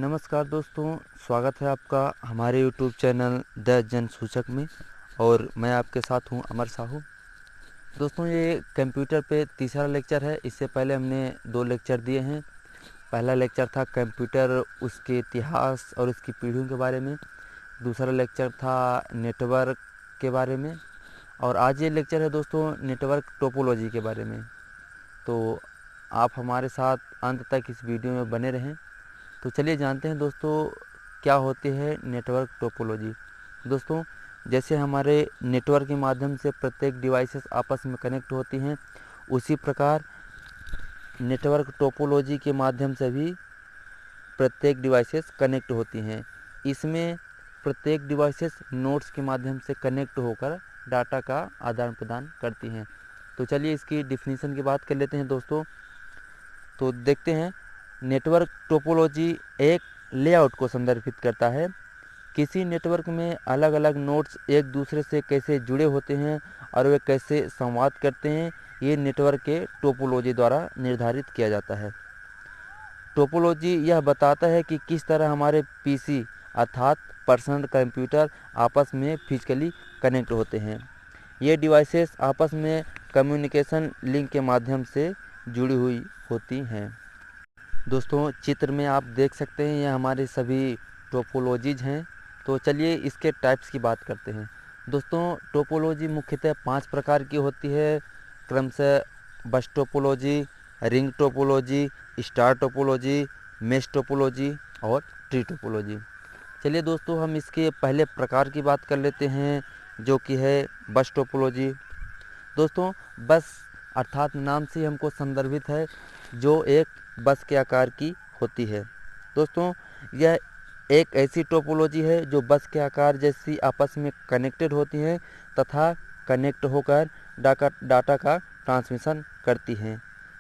नमस्कार दोस्तों, स्वागत है आपका हमारे YouTube चैनल द जन सूचक में। और मैं आपके साथ हूं अमर साहू। दोस्तों, ये कंप्यूटर पे तीसरा लेक्चर है। इससे पहले हमने 2 लेक्चर दिए हैं। पहला लेक्चर था कंप्यूटर, उसके इतिहास और उसकी पीढ़ियों के बारे में। दूसरा लेक्चर था नेटवर्क के बारे में। और आज ये लेक्चर है दोस्तों नेटवर्क टोपोलॉजी के बारे में। तो आप हमारे साथ अंत तक इस वीडियो में बने रहें। तो चलिए जानते हैं दोस्तों क्या होती है नेटवर्क टोपोलॉजी। दोस्तों, जैसे हमारे नेटवर्क के माध्यम से प्रत्येक डिवाइसेस आपस में कनेक्ट होती हैं, उसी प्रकार नेटवर्क टोपोलॉजी के माध्यम से भी प्रत्येक डिवाइसेस कनेक्ट होती हैं। इसमें प्रत्येक डिवाइसेस नोड्स के माध्यम से कनेक्ट होकर डाटा का आदान प्रदान करती हैं। तो चलिए इसकी डिफिनीशन की बात कर लेते हैं दोस्तों। तो देखते हैं, नेटवर्क टोपोलॉजी एक लेआउट को संदर्भित करता है। किसी नेटवर्क में अलग अलग नोड्स एक दूसरे से कैसे जुड़े होते हैं और वे कैसे संवाद करते हैं, ये नेटवर्क के टोपोलॉजी द्वारा निर्धारित किया जाता है। टोपोलॉजी यह बताता है कि किस तरह हमारे पीसी अर्थात पर्सनल कंप्यूटर आपस में फिजिकली कनेक्ट होते हैं। ये डिवाइसेस आपस में कम्युनिकेशन लिंक के माध्यम से जुड़ी हुई होती हैं। दोस्तों, चित्र में आप देख सकते हैं ये हमारे सभी टोपोलॉजीज हैं। तो चलिए इसके टाइप्स की बात करते हैं। दोस्तों, टोपोलॉजी मुख्यतः 5 प्रकार की होती है, क्रमशः बस topology, ring topology, star topology, mesh topology और ट्री टोपोलॉजी। चलिए दोस्तों, हम इसके पहले प्रकार की बात कर लेते हैं, जो कि है बस टोपोलॉजी। दोस्तों, बस अर्थात नाम से हमको संदर्भित है, जो एक बस के आकार की होती है। दोस्तों, यह एक ऐसी टोपोलॉजी है जो बस के आकार जैसी आपस में कनेक्टेड होती हैं तथा कनेक्ट होकर डाटा का ट्रांसमिशन करती हैं।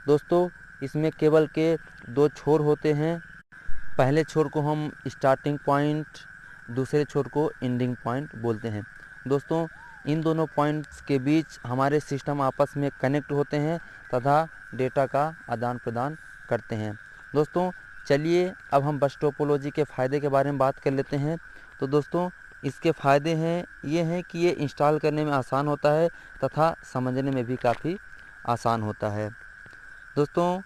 दोस्तों, इसमें केबल के 2 छोर होते हैं। पहले छोर को हम स्टार्टिंग पॉइंट, दूसरे छोर को एंडिंग पॉइंट बोलते हैं। दोस्तों, इन दोनों पॉइंट्स के बीच हमारे सिस्टम आपस में कनेक्ट होते हैं तथा डेटा का आदान प्रदान करते हैं। दोस्तों, चलिए अब हम बस टोपोलॉजी के फ़ायदे के बारे में बात कर लेते हैं। तो दोस्तों, इसके फ़ायदे हैं ये हैं कि ये इंस्टॉल करने में आसान होता है तथा समझने में भी काफ़ी आसान होता है। दोस्तों,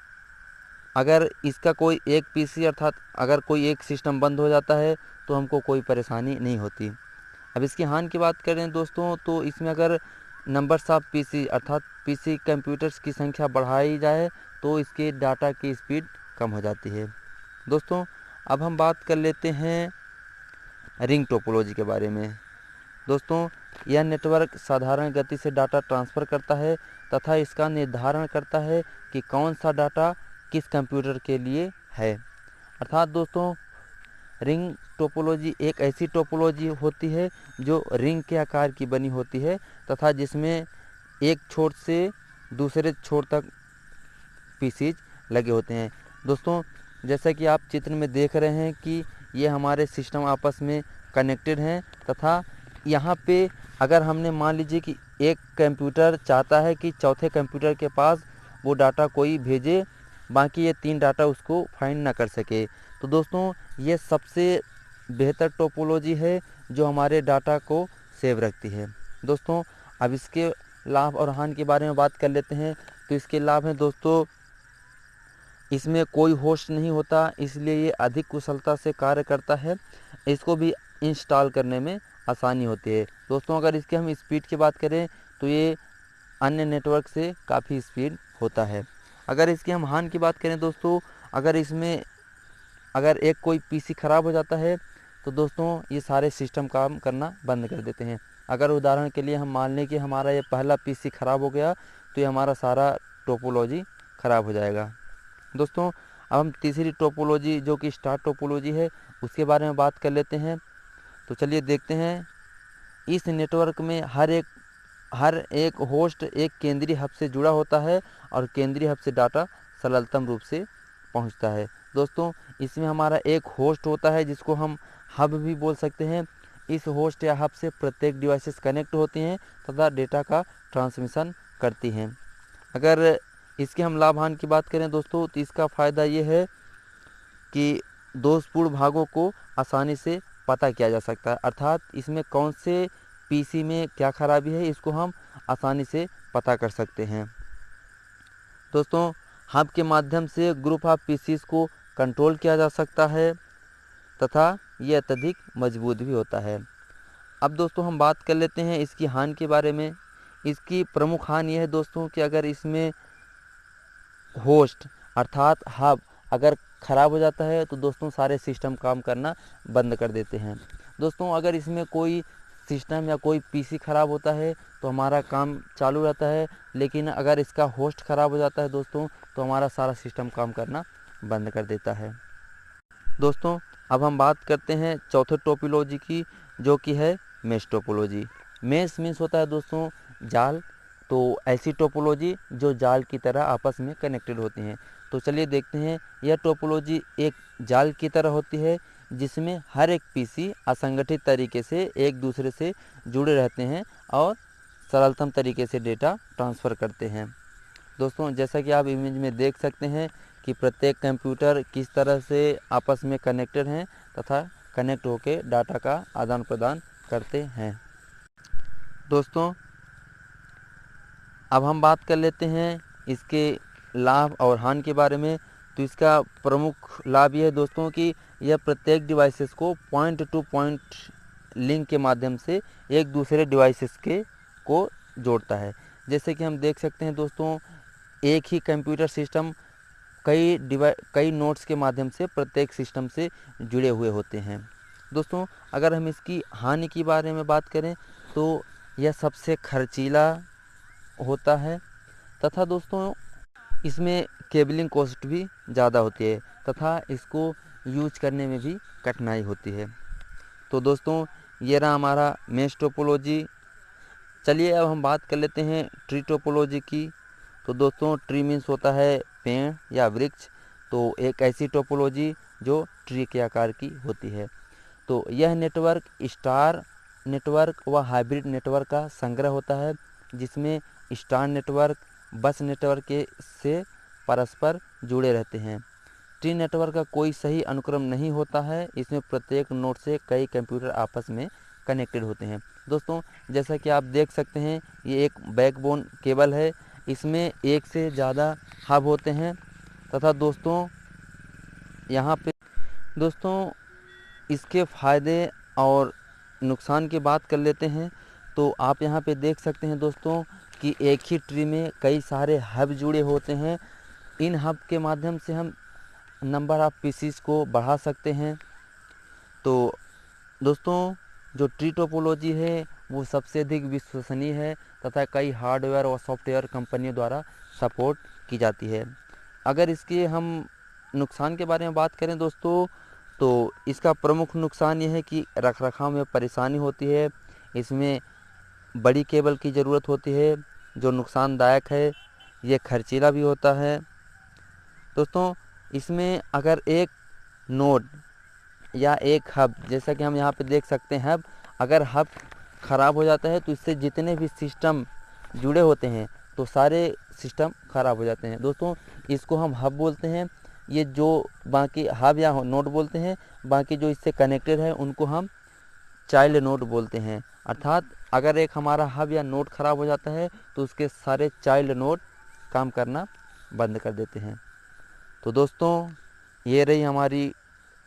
अगर इसका कोई एक पीसी अर्थात अगर कोई एक सिस्टम बंद हो जाता है तो हमको कोई परेशानी नहीं होती। अब इसकी हानि की बात करें दोस्तों, तो इसमें अगर नंबर्स ऑफ पीसी अर्थात पीसी कंप्यूटर्स की संख्या बढ़ाई जाए तो इसके डाटा की स्पीड कम हो जाती है। दोस्तों, अब हम बात कर लेते हैं रिंग टोपोलॉजी के बारे में। दोस्तों, यह नेटवर्क साधारण गति से डाटा ट्रांसफ़र करता है तथा इसका निर्धारण करता है कि कौन सा डाटा किस कंप्यूटर के लिए है। अर्थात दोस्तों, रिंग टोपोलॉजी एक ऐसी टोपोलॉजी होती है जो रिंग के आकार की बनी होती है तथा जिसमें एक छोर से दूसरे छोर तक पीसीज लगे होते हैं। दोस्तों, जैसा कि आप चित्र में देख रहे हैं कि ये हमारे सिस्टम आपस में कनेक्टेड हैं तथा यहाँ पे अगर हमने मान लीजिए कि एक कंप्यूटर चाहता है कि चौथे कंप्यूटर के पास वो डाटा कोई भेजे, बाकी ये 3 डाटा उसको फाइंड ना कर सके, तो दोस्तों ये सबसे बेहतर टोपोलॉजी है जो हमारे डाटा को सेव रखती है। दोस्तों, अब इसके लाभ और हानि के बारे में बात कर लेते हैं। तो इसके लाभ हैं दोस्तों, इसमें कोई होस्ट नहीं होता, इसलिए ये अधिक कुशलता से कार्य करता है। इसको भी इंस्टॉल करने में आसानी होती है। दोस्तों, अगर इसके हम स्पीड की बात करें तो ये अन्य नेटवर्क से काफ़ी स्पीड होता है। अगर इसकी हम हानि की बात करें दोस्तों, अगर एक कोई पीसी ख़राब हो जाता है तो दोस्तों ये सारे सिस्टम काम करना बंद कर देते हैं। अगर उदाहरण के लिए हम मान लें कि हमारा ये पहला पीसी ख़राब हो गया तो ये हमारा सारा टोपोलॉजी ख़राब हो जाएगा। दोस्तों, अब हम तीसरी टोपोलॉजी जो कि स्टार टोपोलॉजी है उसके बारे में बात कर लेते हैं। तो चलिए देखते हैं। इस नेटवर्क में हर एक होस्ट एक केंद्रीय हब से जुड़ा होता है और केंद्रीय हब से डाटा सरलतम रूप से पहुंचता है। दोस्तों, इसमें हमारा एक होस्ट होता है जिसको हम हब भी बोल सकते हैं। इस होस्ट या हब से प्रत्येक डिवाइसेस कनेक्ट होती हैं तथा डेटा का ट्रांसमिशन करती हैं। अगर इसके हम लाभ हानि की बात करें दोस्तों, तो इसका फ़ायदा ये है कि दोषपूर्ण भागों को आसानी से पता किया जा सकता है, अर्थात इसमें कौन से पीसी में क्या खराबी है इसको हम आसानी से पता कर सकते हैं। दोस्तों हब के माध्यम से ग्रुप ऑफ पीसीस को कंट्रोल किया जा सकता है तथा ये अत्यधिक मजबूत भी होता है। अब दोस्तों हम बात कर लेते हैं इसकी हानि के बारे में। इसकी प्रमुख हानि यह है दोस्तों कि अगर इसमें होस्ट अर्थात हब अगर ख़राब हो जाता है तो दोस्तों सारे सिस्टम काम करना बंद कर देते हैं। दोस्तों अगर इसमें कोई सिस्टम या कोई पीसी ख़राब होता है तो हमारा काम चालू रहता है, लेकिन अगर इसका होस्ट ख़राब हो जाता है दोस्तों तो हमारा सारा सिस्टम काम करना बंद कर देता है। दोस्तों अब हम बात करते हैं चौथे टोपोलॉजी की, जो कि है मेश टोपोलॉजी। मेश मीन्स होता है दोस्तों जाल, तो ऐसी टोपोलॉजी जो जाल की तरह आपस में कनेक्टेड होती हैं। तो चलिए देखते हैं, यह टोपोलॉजी एक जाल की तरह होती है जिसमें हर एक पीसी असंगठित तरीके से एक दूसरे से जुड़े रहते हैं और सरलतम तरीके से डेटा ट्रांसफ़र करते हैं। दोस्तों जैसा कि आप इमेज में देख सकते हैं कि प्रत्येक कंप्यूटर किस तरह से आपस में कनेक्टेड हैं तथा कनेक्ट होकर डाटा का आदान प्रदान करते हैं। दोस्तों अब हम बात कर लेते हैं इसके लाभ और हानि के बारे में। तो इसका प्रमुख लाभ यह है दोस्तों कि यह प्रत्येक डिवाइसेस को पॉइंट टू पॉइंट लिंक के माध्यम से एक दूसरे डिवाइसेस को जोड़ता है। जैसे कि हम देख सकते हैं दोस्तों, एक ही कंप्यूटर सिस्टम कई नोड्स के माध्यम से प्रत्येक सिस्टम से जुड़े हुए होते हैं। दोस्तों अगर हम इसकी हानि के बारे में बात करें तो यह सबसे खर्चीला होता है तथा दोस्तों इसमें केबलिंग कॉस्ट भी ज़्यादा होती है तथा इसको यूज करने में भी कठिनाई होती है। तो दोस्तों ये रहा हमारा मेश टोपोलॉजी। चलिए अब हम बात कर लेते हैं ट्री टोपोलॉजी की। तो दोस्तों ट्री मीन्स होता है पेड़ या वृक्ष, तो एक ऐसी टोपोलॉजी जो ट्री के आकार की होती है। तो यह नेटवर्क स्टार नेटवर्क व हाइब्रिड नेटवर्क का संग्रह होता है, जिसमें स्टार नेटवर्क बस नेटवर्क से परस्पर जुड़े रहते हैं। ट्री नेटवर्क का कोई सही अनुक्रम नहीं होता है, इसमें प्रत्येक नोड से कई कंप्यूटर आपस में कनेक्टेड होते हैं। दोस्तों जैसा कि आप देख सकते हैं ये एक बैकबोन केबल है, इसमें एक से ज़्यादा हब होते हैं तथा दोस्तों यहाँ पे दोस्तों इसके फ़ायदे और नुकसान की बात कर लेते हैं। तो आप यहाँ पे देख सकते हैं दोस्तों कि एक ही ट्री में कई सारे हब जुड़े होते हैं। इन हब के माध्यम से हम नंबर ऑफ़ पीसीस को बढ़ा सकते हैं। तो दोस्तों जो ट्री टोपोलॉजी है वो सबसे अधिक विश्वसनीय है तथा कई हार्डवेयर और सॉफ्टवेयर कंपनियों द्वारा सपोर्ट की जाती है। अगर इसके हम नुकसान के बारे में बात करें दोस्तों, तो इसका प्रमुख नुकसान ये है कि रखरखाव में परेशानी होती है। इसमें बड़ी केबल की ज़रूरत होती है जो नुकसानदायक है। ये खर्चीला भी होता है। दोस्तों इसमें अगर एक नोड या एक हब, जैसा कि हम यहाँ पे देख सकते हैं हब, अगर हब ख़राब हो जाता है तो इससे जितने भी सिस्टम जुड़े होते हैं तो सारे सिस्टम ख़राब हो जाते हैं। दोस्तों इसको हम हब बोलते हैं, ये जो बाकी हब या नोड बोलते हैं, बाकी जो इससे कनेक्टेड है उनको हम चाइल्ड नोड बोलते हैं। अर्थात अगर एक हमारा हब या नोड ख़राब हो जाता है तो उसके सारे चाइल्ड नोड काम करना बंद कर देते हैं। तो दोस्तों ये रही हमारी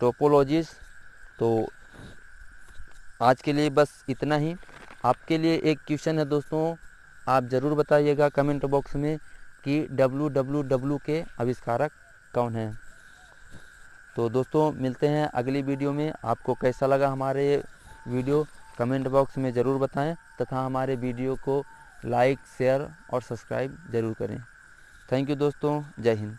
टोपोलॉजीज़। तो आज के लिए बस इतना ही। आपके लिए एक क्वेश्चन है दोस्तों, आप ज़रूर बताइएगा कमेंट बॉक्स में कि WWW के आविष्कारक कौन हैं। तो दोस्तों मिलते हैं अगली वीडियो में। आपको कैसा लगा हमारे वीडियो कमेंट बॉक्स में ज़रूर बताएं तथा हमारे वीडियो को लाइक शेयर और सब्सक्राइब ज़रूर करें। थैंक यू दोस्तों, जय हिंद।